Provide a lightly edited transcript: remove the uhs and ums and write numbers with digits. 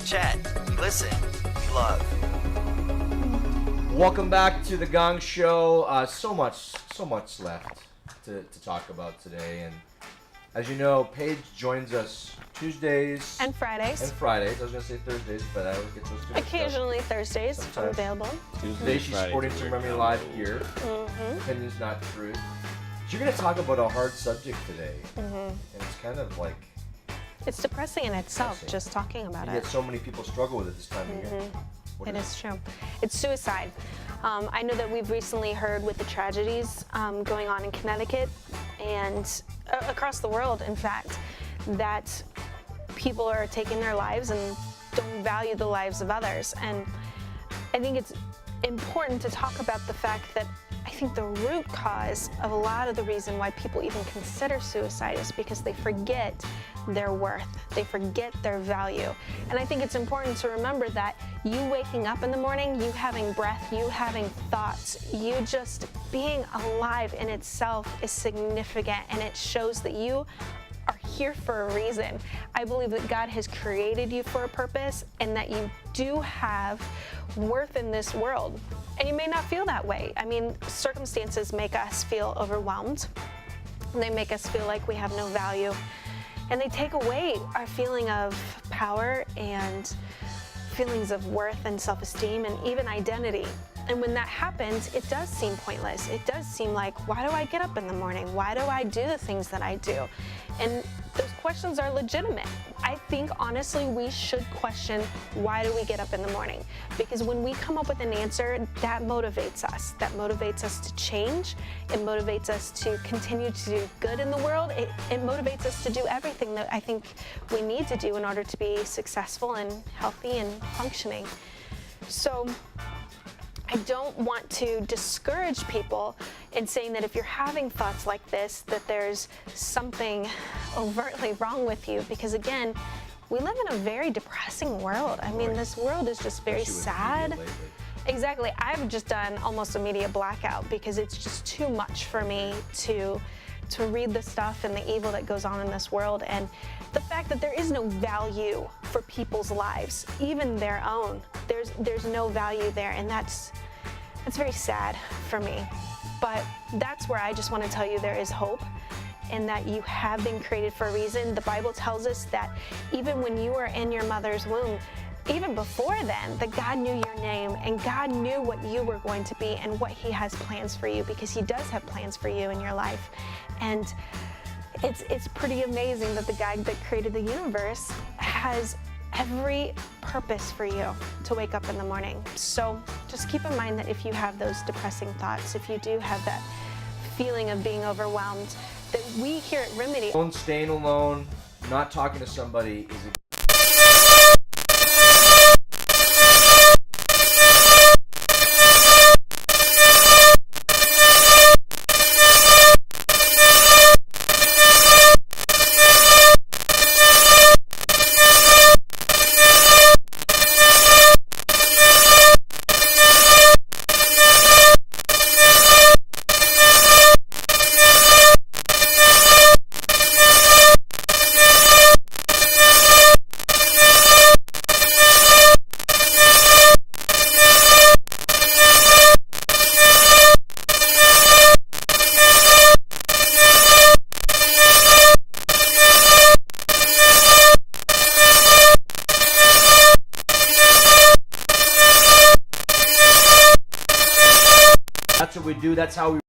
chat, we listen, we love. Welcome back to the Gong Show. So much left to talk about today, and as you know, Paige joins us Tuesdays and Fridays. I was gonna say Thursdays, but I don't get those two. Occasionally Thursdays, I'm available. Today she's sporting some Memory Live gear. Opinions, not truth. You're gonna talk about a hard subject today, and it's kind of like it's depressing in itself, just talking about it. Yet so many people struggle with it this time of year. It is true. It's suicide. I know that we've recently heard with the tragedies going on in Connecticut and across the world, in fact, that people are taking their lives and don't value the lives of others. And I think it's important to talk about the fact that I think the root cause of a lot of the reason why people even consider suicide is because they forget their worth. They forget their value. And I think it's important to remember that you waking up in the morning, you having breath, you having thoughts, you just being alive in itself is significant, and it shows that you are here for a reason. I believe that God has created you for a purpose and that you do have worth in this world. And you may not feel that way. I mean, circumstances make us feel overwhelmed. They make us feel like we have no value. And they take away our feeling of power and feelings of worth and self-esteem and even identity. And when that happens, it does seem pointless. It does seem like, why do I get up in the morning? Why do I do the things that I do? And those questions are legitimate. I think, honestly, we should question, why do we get up in the morning? Because when we come up with an answer, that motivates us. That motivates us to change. It motivates us to continue to do good in the world. It motivates us to do everything that I think we need to do in order to be successful and healthy and functioning. So I don't want to discourage people in saying that if you're having thoughts like this, that there's something overtly wrong with you, because again, we live in a very depressing world. I mean, this world is just very sad. Exactly. I've just done almost a media blackout because it's just too much for me to read the stuff and the evil that goes on in this world, and the fact that there is no value for people's lives, even their own. There's no value there, and that's very sad for me. But that's where I just want to tell you there is hope, and that you have been created for a reason. The Bible tells us that even when you were in your mother's womb, even before then, that God knew your name, and God knew what you were going to be and what He has plans for you, because He does have plans for you in your life. And it's pretty amazing that the God that created the universe has every purpose for you to wake up in the morning. So just keep in mind that if you have those depressing thoughts, if you do have that feeling of being overwhelmed, that we here at Remedy... Staying alone, not talking to somebody is a That's what we do. That's how we